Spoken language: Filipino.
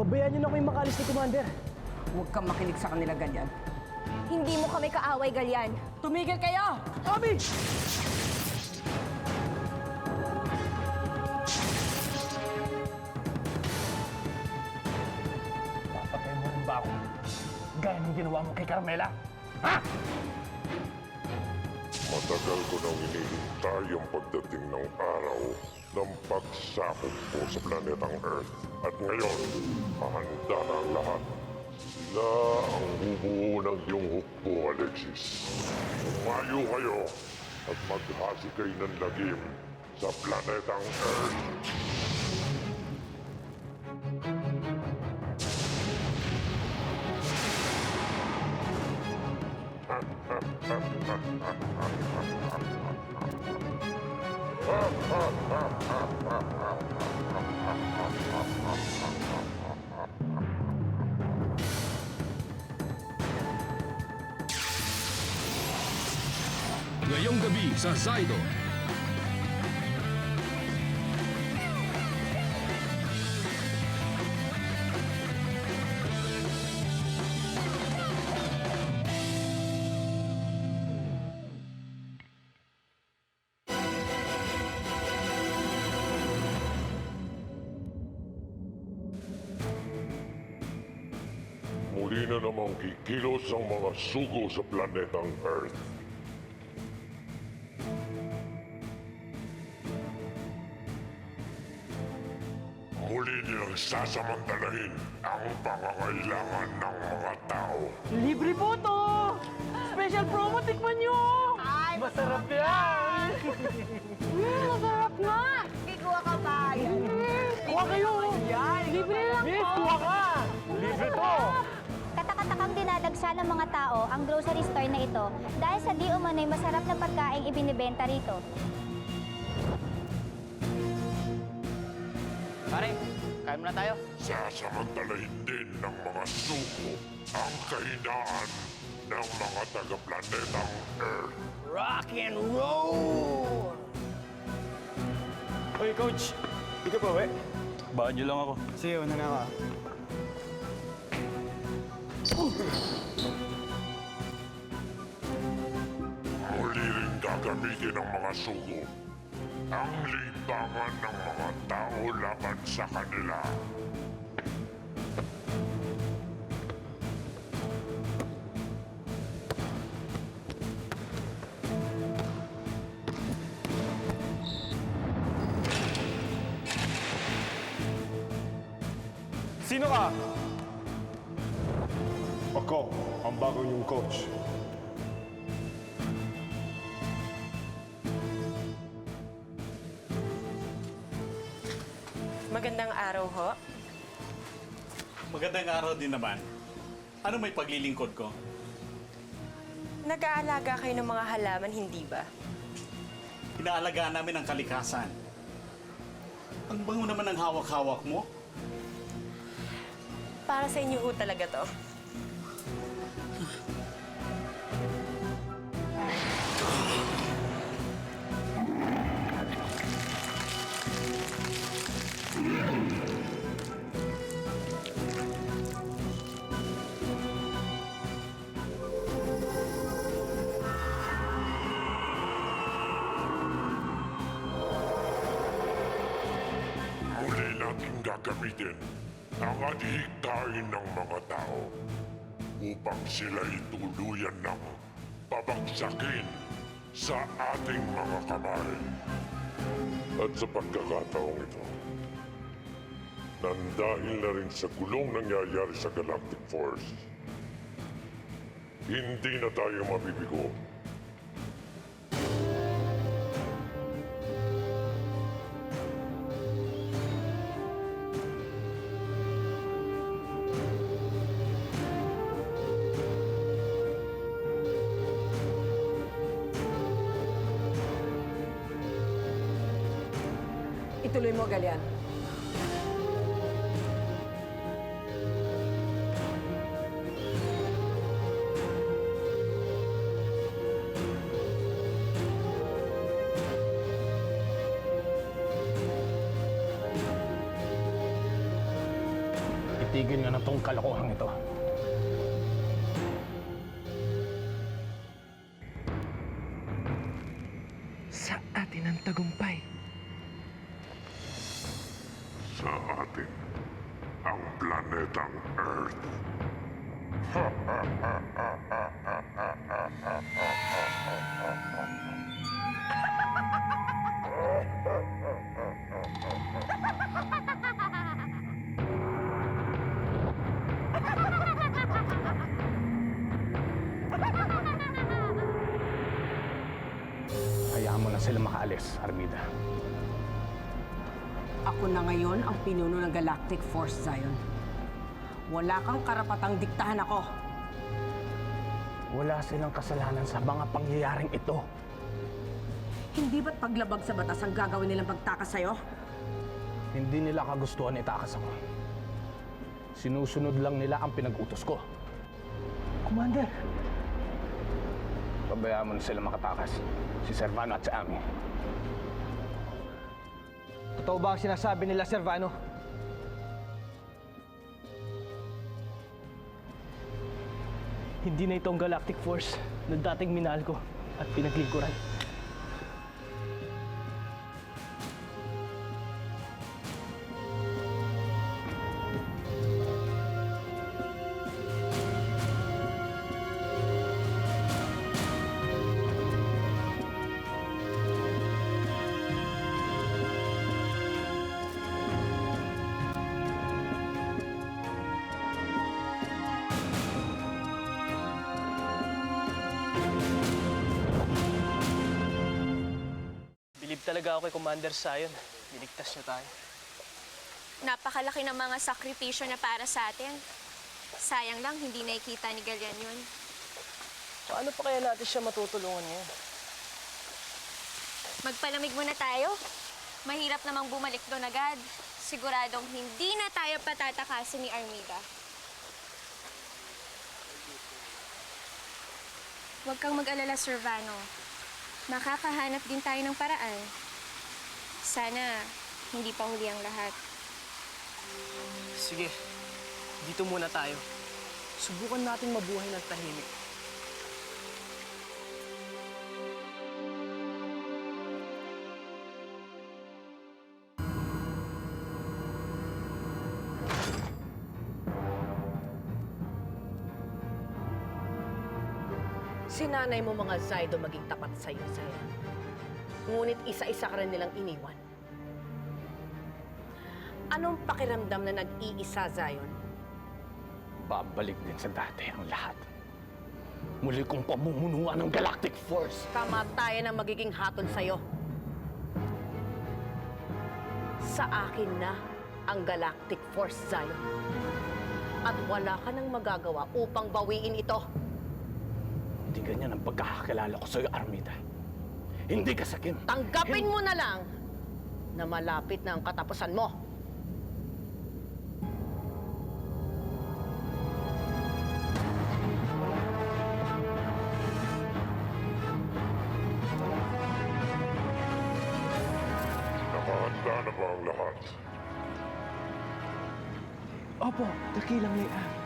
Pabayaan niyo na ako yung makaalis ni Commander. Huwag kang makinig sa kanila, Galyan. Hindi mo kami kaaway, Galyan. Tumigil kayo! Abi! Papatay mo rin ba ako? Gaya ng ginawa mo kay Carmela? Ha? Matagal ko nang hinihintay ang pagdating ng araw ng pagsakop ko sa planetang Earth. At ngayon, mahanda na ang lahat. Sila ang bubuo ng iyong hukbo, Alexis. Umayo kayo at maghasi kayo ng lagim sa planetang Earth. Ngayong gabi sa Zaido. Muli na namang kikilos ang mga sugo sa planetang Earth. Muli nilang sasamantalahin ang pangangailangan ng mga tao. Libre po to! Special promo, tikman nyo! Ay, Masarap yan! masarap nga! Biguwa ka ba? Kuha kayo! Libre lang Miss, po! kuha ka! Libre to! Katakatakang dinadagsa ng mga tao ang grocery store na ito dahil sa di umano'y masarap na pagkaing ibinibenta rito. Pare, kain muna tayo. Sasamantalahin din ng mga sugo ang kahinaan ng mga taga-planetang Earth. Rock and roll! Hoy, Coach! Di ka pa, we? Baan niyo lang ako. Sige, una na ako. Muli rin gagamitin ng mga sugo ang libangan ng mga tao laban sa kanila. Sino ka? Ako, ang bagong yung coach. Magandang araw ho. Magandang araw din naman. Ano may paglilingkod ko? Nag-aalaga kayo ng mga halaman, hindi ba? Inaalagaan namin ang kalikasan. Ang bango naman ng hawak-hawak mo. Para sa inyo ho talaga to. Muli nating gagamitin ang adhikain ng mga tao upang sila'y tuluyan ng babagsakin sa ating mga kamay. At sa pagkakataong ito, nang dahil na rin sa gulong nangyayari sa Galactic Force, hindi na tayo mabibigo. Ituloy mo, Galyan. Tigil nga na tong kalokohan ito. Sa atin ang tagumpay. Sa atin ang planetang Earth. Hayaan mo na sila makaalis, Armida. Ako na ngayon ang pinuno ng Galactic Force, Zion. Wala kang karapatang diktahan ako. Wala silang kasalanan sa mga pangyayaring ito. Hindi ba't paglabag sa batas ang gagawin nilang pagtakas sa'yo? Hindi nila kagustuhan itakas ako. Sinusunod lang nila ang pinag-utos ko. Commander! Pabayaan mo na sila makatakas. Si Servano at si Ami. Totoo ba ang sinasabi nila, Servano? Hindi na ito ang Galactic Force na dating minahal ko at pinaglingkuran. Bilib talaga ako kay Commander Zion. Niligtas niya tayo. Napakalaki ng mga sakripisyo na para sa atin. Sayang lang, hindi nakikita ni Galian yun. Paano pa kaya natin siya matutulungan ngayon? Magpalamig muna tayo. Mahirap namang bumalik doon agad. Siguradong hindi na tayo patatakasin ni Armida. Huwag kang mag-alala, Servano. Makakahanap din tayo ng paraan. Sana hindi pa huli ang lahat. Sige, dito muna tayo. Subukan natin mabuhay ng tahimik. Sinanay mo mga Zydo maging tapat sa'yo, Zion. Ngunit isa-isa ka rin nilang iniwan. Anong pakiramdam na nag-iisa, Zion? Babalik din sa dati ang lahat. Muli kong pamumunuan ng Galactic Force. Kamatayan ang magiging hatol sa'yo. Sa akin na ang Galactic Force, Zion. At wala ka nang magagawa upang bawiin ito. Hindi ganyan ang pagkakakilala ko sa'yo, Armida. Hindi ka sakim. Tanggapin mo na lang na malapit na ang katapusan mo. Nakahanda na ba ang lahat? Opo, dakilang Leia.